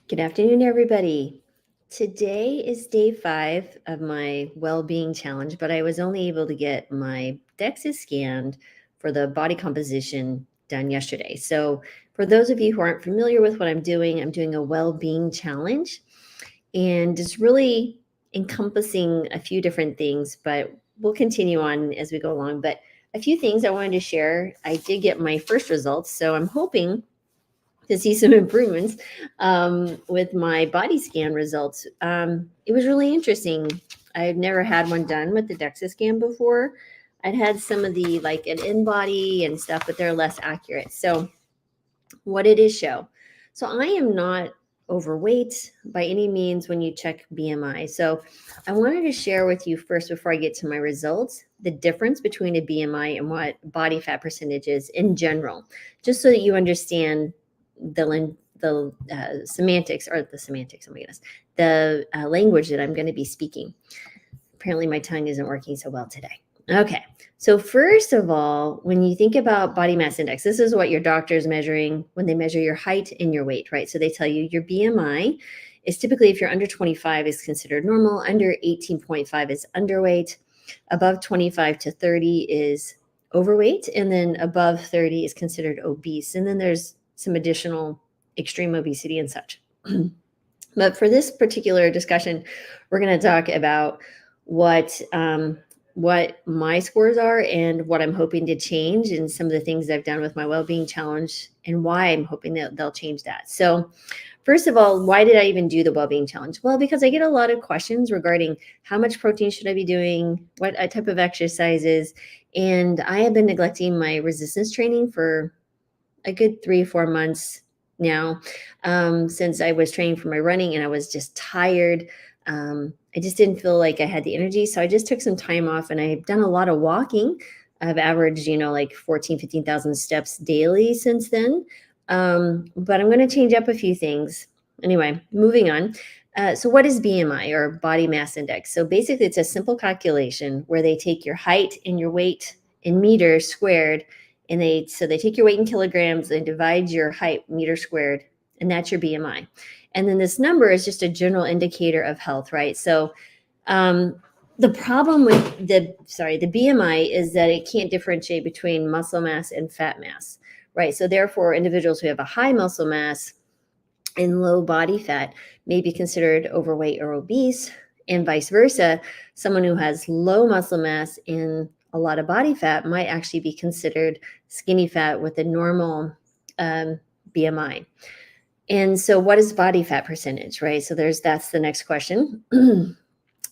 Good afternoon, everybody. Today is day 5 of my well-being challenge, but I was only able to get my Dexa scanned for the body composition done yesterday. So for those of you who aren't familiar with what I'm doing a well-being challenge, and it's really encompassing a few different things, but we'll continue on as we go along. But a few things I wanted to share. I did get my first results, so I'm hoping to see some improvements with my body scan results. It was really interesting. I've never had one done with the DEXA scan before. I'd had some of the like an in-body and stuff, but they're less accurate. So what did it show? So I am not overweight by any means when you check BMI. So I wanted to share with you first, before I get to my results, the difference between a BMI and what body fat percentage is in general, just so that you understand the semantics, or the semantics, oh my goodness, the language that I'm going to be speaking. Apparently my tongue isn't working so well today. Okay, so first of all, when you think about body mass index, this is what your doctor is measuring when they measure your height and your weight, right? So they tell you your BMI is typically, if you're under 25, is considered normal, under 18.5 is underweight, above 25 to 30 is overweight, and then above 30 is considered obese. And then there's some additional extreme obesity and such. But for this particular discussion, we're going to talk about what my scores are and what I'm hoping to change, and some of the things I've done with my well-being challenge and why I'm hoping that they'll change that. So first of all, why did I even do the well-being challenge? Well, because I get a lot of questions regarding how much protein should I be doing, what type of exercises, and I have been neglecting my resistance training for a good 3 or 4 months now, since I was training for my running, and I was just tired. I just didn't feel like I had the energy. So I just took some time off, and I've done a lot of walking. I've averaged, like 14, 15,000 steps daily since then. But I'm going to change up a few things. Anyway, moving on. So what is BMI, or body mass index? So basically it's a simple calculation where they take your height and your weight in meters squared, and they take your weight in kilograms and divide your height meters squared, and that's your BMI. And then this number is just a general indicator of health, right? So the problem with the BMI is that it can't differentiate between muscle mass and fat mass, right? So therefore, individuals who have a high muscle mass and low body fat may be considered overweight or obese, and vice versa. Someone who has low muscle mass and a lot of body fat might actually be considered skinny fat with a normal BMI. And so what is body fat percentage, right? So that's the next question.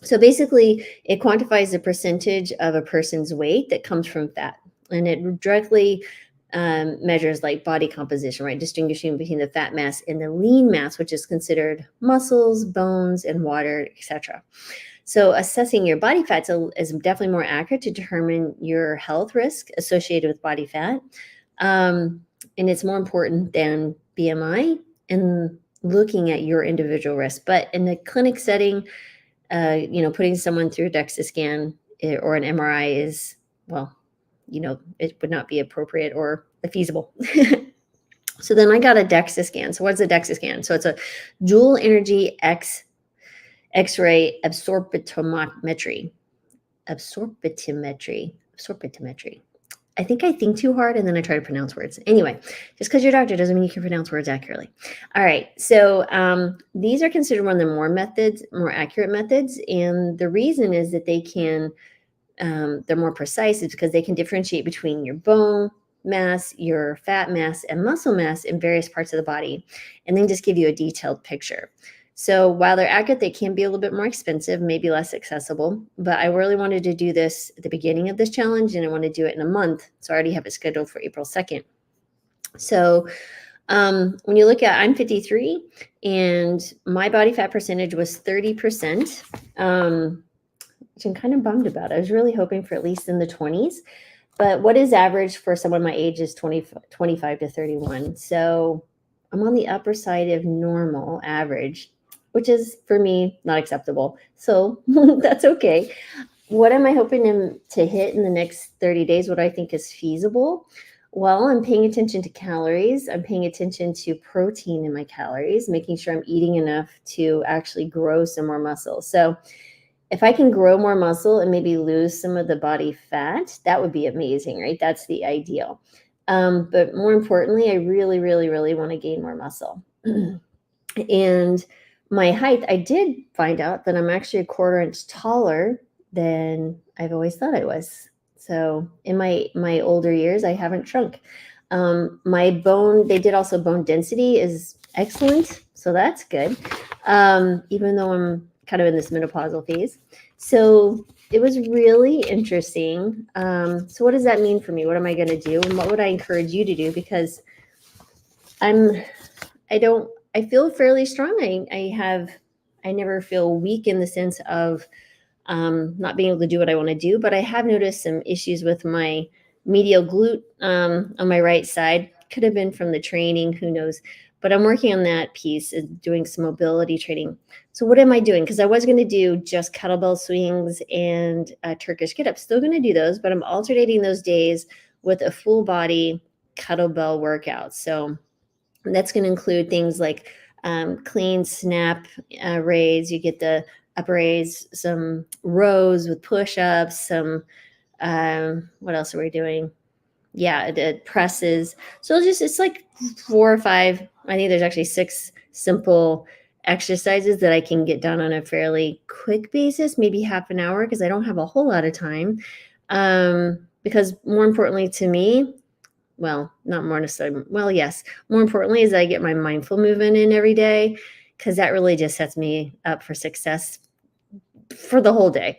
So basically, it quantifies the percentage of a person's weight that comes from fat, and it directly measures like body composition, right? Distinguishing between the fat mass and the lean mass, which is considered muscles, bones, and water, etc. So assessing your body fat is definitely more accurate to determine your health risk associated with body fat. And it's more important than BMI and looking at your individual risk. But in the clinic setting, putting someone through a DEXA scan or an MRI is, well, it would not be appropriate or feasible. So then I got a DEXA scan. So what's a DEXA scan? So it's a dual energy X-ray absorptiometry. I think I think too hard and then I try to pronounce words. Anyway, just because you're a doctor doesn't mean you can pronounce words accurately. All right. So these are considered one of the more accurate methods. And the reason is that they're more precise, is because they can differentiate between your bone mass, your fat mass, and muscle mass in various parts of the body, and then just give you a detailed picture. So while they're accurate, they can be a little bit more expensive, maybe less accessible, but I really wanted to do this at the beginning of this challenge, and I want to do it in a month. So I already have it scheduled for April 2nd. So when you look at, I'm 53 and my body fat percentage was 30%, which I'm kind of bummed about. I was really hoping for at least in the 20s. But what is average for someone my age is 25 to 31. So I'm on the upper side of normal average, which is, for me, not acceptable. So that's okay. What am I hoping to hit in the next 30 days? What I think is feasible? Well, I'm paying attention to calories. I'm paying attention to protein in my calories, making sure I'm eating enough to actually grow some more muscle. So, if I can grow more muscle and maybe lose some of the body fat, that would be amazing, right? That's the ideal. But more importantly, I really, really, really want to gain more muscle. And my height, I did find out that I'm actually a quarter inch taller than I've always thought I was. So in my older years, I haven't shrunk. My bone, they did also bone density is excellent, so that's good. Even though I'm kind of in this menopausal phase, so it was really interesting. So what does that mean for me? What am I going to do, and what would I encourage you to do? Because I'm I don't I feel fairly strong. I never feel weak in the sense of not being able to do what I want to do, but I have noticed some issues with my medial glute on my right side. Could have been from the training, who knows? But I'm working on that piece and doing some mobility training. So what am I doing? Because I was going to do just kettlebell swings and Turkish get-ups. Still going to do those, but I'm alternating those days with a full body kettlebell workout. So that's going to include things like clean snap raise. You get the upper raise, some rows with push-ups, some what else are we doing? Yeah, the presses. So it's like 4 or 5. I think there's actually 6 simple exercises that I can get done on a fairly quick basis, maybe half an hour, because I don't have a whole lot of time. Because more importantly to me, well, not more necessarily. Well, yes. More importantly is I get my mindful movement in every day because that really just sets me up for success for the whole day.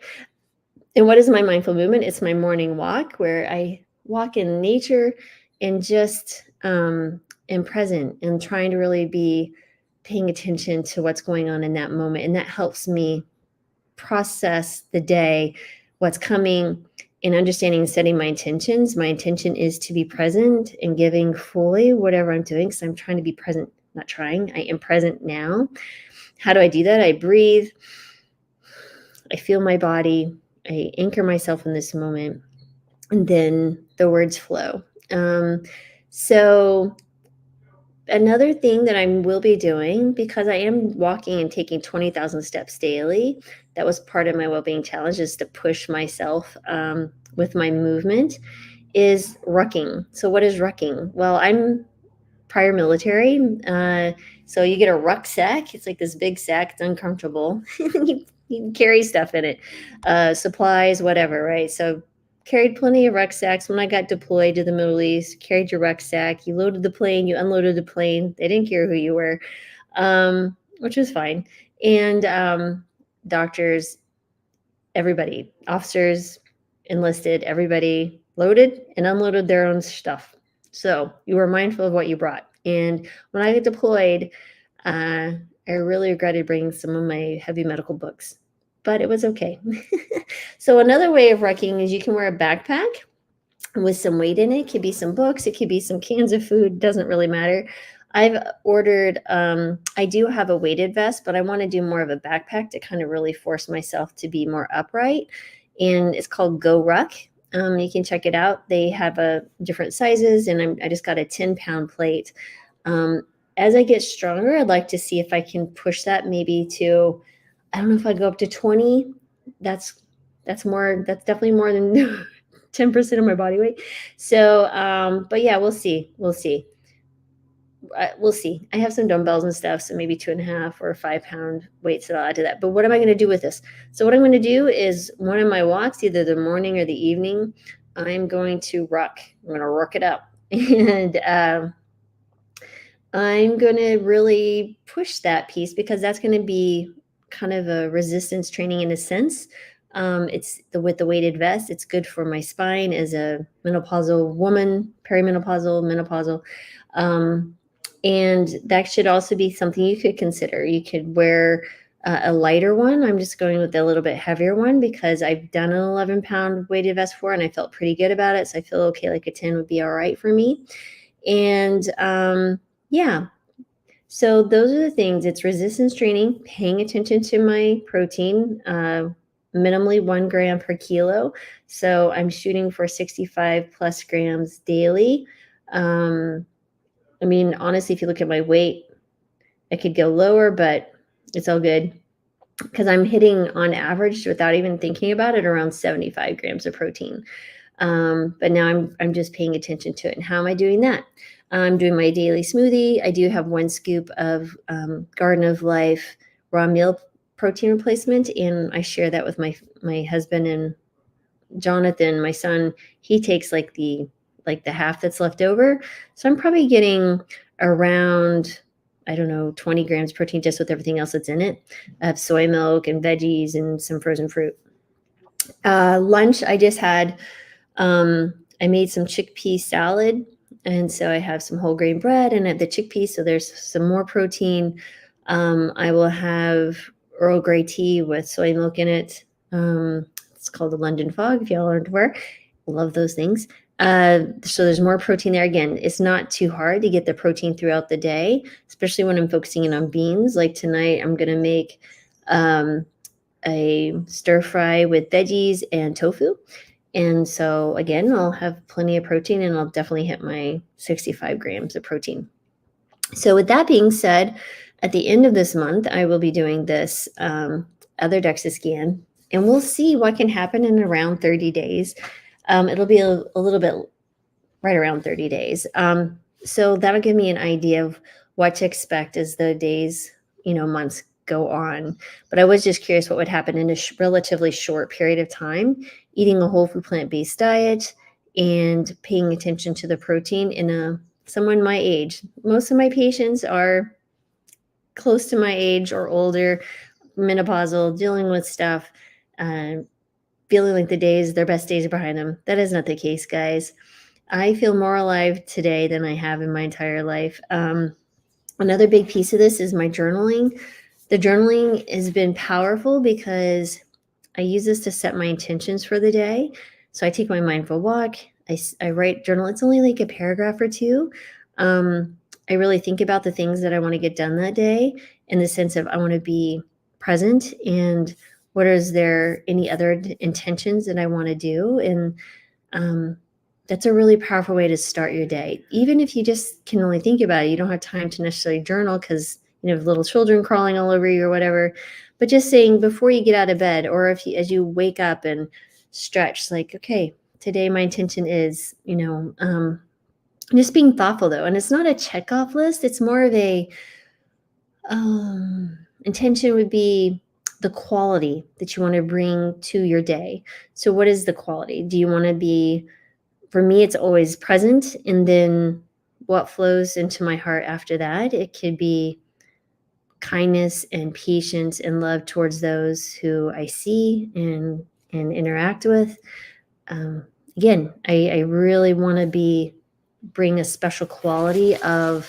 And what is my mindful movement? It's my morning walk where I walk in nature and just am present and trying to really be paying attention to what's going on in that moment. And that helps me process the day, what's coming, and understanding and setting my intentions. My intention is to be present and giving fully whatever I'm doing. So I'm trying to be present, not trying. I am present now. How do I do that? I breathe. I feel my body. I anchor myself in this moment. And then the words flow. So another thing that I will be doing, because I am walking and taking 20,000 steps daily, that was part of my well-being challenge, is to push myself with my movement, is rucking. So what is rucking? Well, I'm prior military. So you get a rucksack. It's like this big sack. It's uncomfortable. You carry stuff in it, supplies, whatever, right? So carried plenty of rucksacks. When I got deployed to the Middle East, carried your rucksack. You loaded the plane. You unloaded the plane. They didn't care who you were, which was fine. And doctors, everybody, officers, enlisted, everybody loaded and unloaded their own stuff. So you were mindful of what you brought. And when I got deployed, I really regretted bringing some of my heavy medical books, but it was okay. So another way of rucking is you can wear a backpack with some weight in it. It could be some books, it could be some cans of food, doesn't really matter. I've ordered, I do have a weighted vest, but I want to do more of a backpack to kind of really force myself to be more upright. And it's called Go Ruck. You can check it out. They have different sizes, and I just got a 10-pound plate. As I get stronger, I'd like to see if I can push that maybe to, I don't know if I'd go up to 20. That's more, that's definitely more than 10% of my body weight. So, but yeah, we'll see. We'll see. We'll see. I have some dumbbells and stuff, so maybe 2.5 or 5-pound weights that I'll add to that. But what am I going to do with this? So what I'm going to do is one of my walks, either the morning or the evening, I'm going to ruck. I'm going to ruck it up. And I'm going to really push that piece because that's going to be kind of a resistance training in a sense. It's with the weighted vest. It's good for my spine as a menopausal woman, perimenopausal, menopausal. And that should also be something you could consider. You could wear a lighter one. I'm just going with a little bit heavier one because I've done an 11-pound weighted vest before and I felt pretty good about it. So I feel okay, like a 10 would be all right for me. And yeah, so those are the things. It's resistance training, paying attention to my protein, minimally 1 gram per kilo. So I'm shooting for 65 plus grams daily. I mean, honestly, if you look at my weight, I could go lower, but it's all good because I'm hitting on average without even thinking about it around 75 grams of protein. But now I'm just paying attention to it. And how am I doing that? I'm doing my daily smoothie. I do have 1 scoop of Garden of Life raw meal protein replacement, and I share that with my husband and Jonathan, my son. He takes like the half that's left over. So I'm probably getting around, I don't know, 20 grams protein just with everything else that's in it, of soy milk and veggies and some frozen fruit. Lunch, I just had, I made some chickpea salad. And so I have some whole grain bread and the chickpeas. So there's some more protein. I will have Earl Grey tea with soy milk in it. It's called the London Fog, if y'all aren't aware. Love those things. So there's more protein there. Again, it's not too hard to get the protein throughout the day, especially when I'm focusing in on beans. Like tonight, I'm going to make a stir fry with veggies and tofu. And so again, I'll have plenty of protein and I'll definitely hit my 65 grams of protein. So with that being said, at the end of this month, I will be doing this other DEXA scan, and we'll see what can happen in around 30 days. It'll be a little bit right around 30 days. So that'll give me an idea of what to expect as the days, months go on. But I was just curious what would happen in a relatively short period of time, eating a whole food plant-based diet and paying attention to the protein in someone my age. Most of my patients are close to my age or older, menopausal, dealing with stuff, feeling like their best days are behind them. That is not the case, guys. I feel more alive today than I have in my entire life. Another big piece of this is my journaling. The journaling has been powerful because I use this to set my intentions for the day. So I take my mindful walk. I write journal. It's only like a paragraph or two. I really think about the things that I want to get done that day in the sense of I want to be present and what is there any other intentions that I want to do. And that's a really powerful way to start your day. Even if you just can only think about it, you don't have time to necessarily journal because you have little children crawling all over you or whatever. But just saying before you get out of bed, or as you wake up and stretch, like, okay, today my intention is, just being thoughtful though. And it's not a checkoff list. It's more of a intention would be the quality that you want to bring to your day. So what is the quality? Do you want to be, for me, it's always present. And then what flows into my heart after that, it could be kindness and patience and love towards those who I see and interact with. Again, I really want to bring a special quality of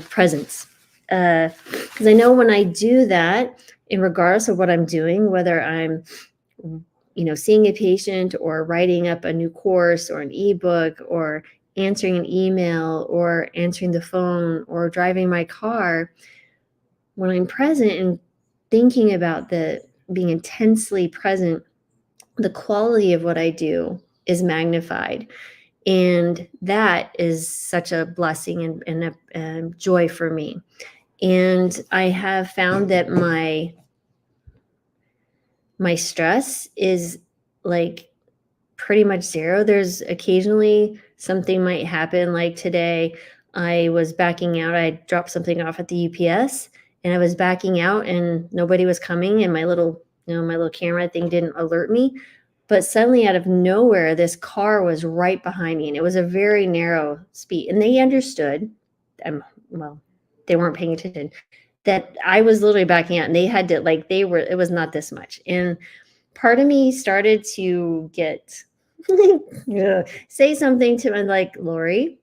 presence. Because I know when I do that, in regardless of what I'm doing, whether I'm seeing a patient or writing up a new course or an ebook or answering an email or answering the phone or driving my car, when I'm present and thinking about being intensely present, the quality of what I do is magnified. And that is such a blessing and a joy for me. And I have found that my stress is like pretty much zero. There's occasionally something might happen. Like today, I was backing out. I dropped something off at the UPS and I was backing out and nobody was coming. And my little camera thing didn't alert me. But suddenly out of nowhere, this car was right behind me and it was a very narrow speed. And they understood, well, they weren't paying attention, that I was literally backing out and they had to, it was not this much. And part of me started to get, say something to me like, Lori,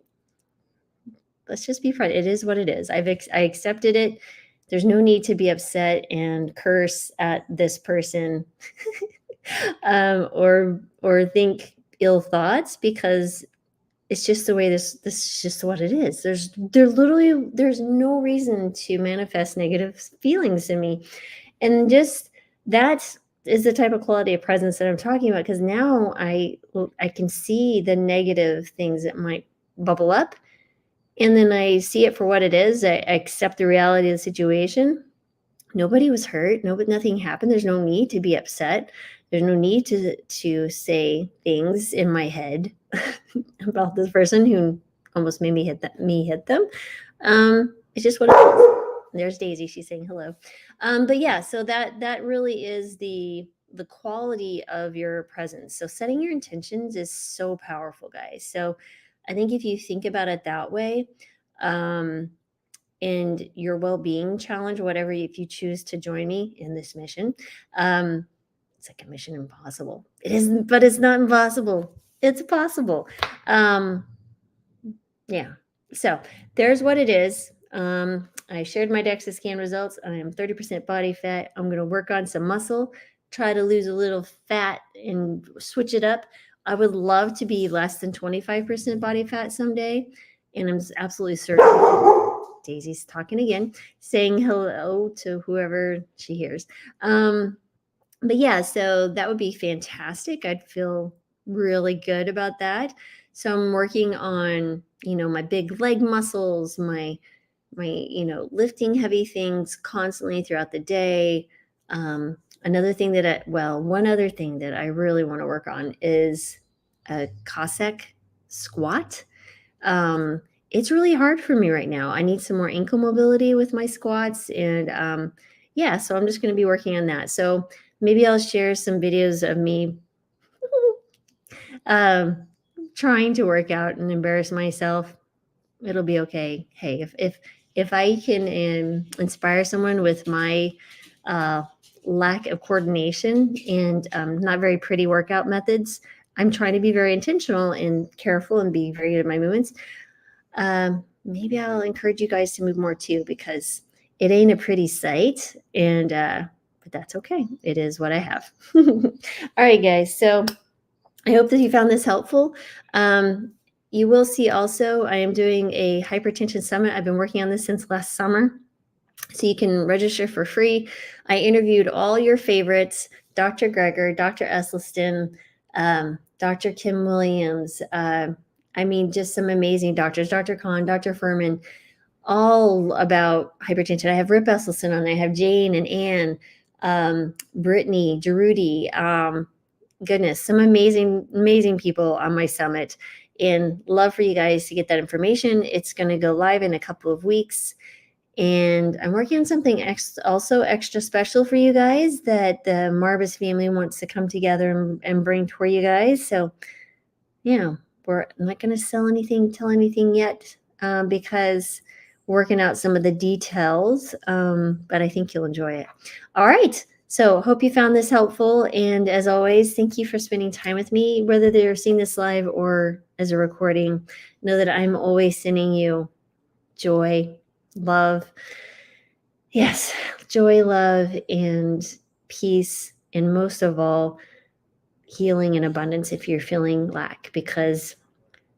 let's just be frank. It is what it is. I accepted it. There's no need to be upset and curse at this person or think ill thoughts, because it's just the way this is just what it is. There's no reason to manifest negative feelings in me. And just that is the type of quality of presence that I'm talking about, because now I can see the negative things that might bubble up, and then I see it for what it is. I accept the reality of the situation. Nobody was hurt. Nothing happened. There's no need to be upset. There's no need to say things in my head about this person who almost made me hit them. It's just what it is. There's Daisy. She's saying hello. But yeah, so that really is the quality of your presence. So setting your intentions is so powerful, guys. So I think if you think about it that way, and your well-being challenge, whatever, if you choose to join me in this mission, it's like a mission impossible. It isn't, but it's not impossible. It's possible. Yeah. So there's what it is. I shared my DEXA scan results. I am 30% body fat. I'm going to work on some muscle, try to lose a little fat and switch it up. I would love to be less than 25% body fat someday. And I'm absolutely certain. Daisy's talking again, saying hello to whoever she hears. But yeah, so that would be fantastic. I'd feel really good about that. So I'm working on, my big leg muscles, my lifting heavy things constantly throughout the day. One other thing that I really want to work on is a Cossack squat. It's really hard for me right now. I need some more ankle mobility with my squats, and so I'm just going to be working on that. So maybe I'll share some videos of me trying to work out and embarrass myself. It'll be okay. Hey, if I can inspire someone with my lack of coordination and not very pretty workout methods, I'm trying to be very intentional and careful and be very good at my movements. Maybe I'll encourage you guys to move more too, because it ain't a pretty sight, and but that's okay. It is what I have. All right, guys. So I hope that you found this helpful. You will see also I am doing a hypertension summit. I've been working on this since last summer. So you can register for free. I interviewed all your favorites: Dr. Greger, Dr. Esselstyn, Dr. Kim Williams. Just some amazing doctors, Dr. Kahn, Dr. Furman, all about hypertension. I have Rip Esselstyn on there. I have Jane and Anne, Brittany, Jerudi. Goodness, some amazing people on my summit, and love for you guys to get that information. It's going to go live in a couple of weeks. And I'm working on something also extra special for you guys that the Marbus family wants to come together and bring for you guys. So, we're not going to tell anything yet because we're working out some of the details, but I think you'll enjoy it. All right. So hope you found this helpful. And as always, thank you for spending time with me, whether they're seeing this live or as a recording. Know that I'm always sending you joy, love. Yes, joy, love, and peace. And most of all, healing and abundance if you're feeling lack, because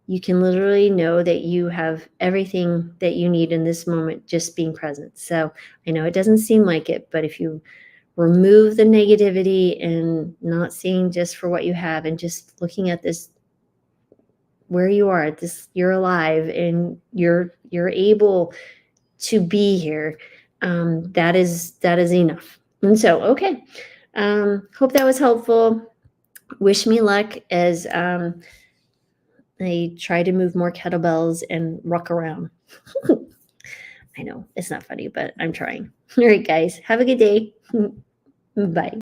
you can literally know that you have everything that you need in this moment, just being present. So I know it doesn't seem like it, but if you remove the negativity and not seeing just for what you have and just looking at this, where you are, you're alive and you're able to be here, that is enough. And so, okay. Hope that was helpful. Wish me luck as I try to move more kettlebells and rock around. I know it's not funny, but I'm trying. All right, guys, have a good day. Bye.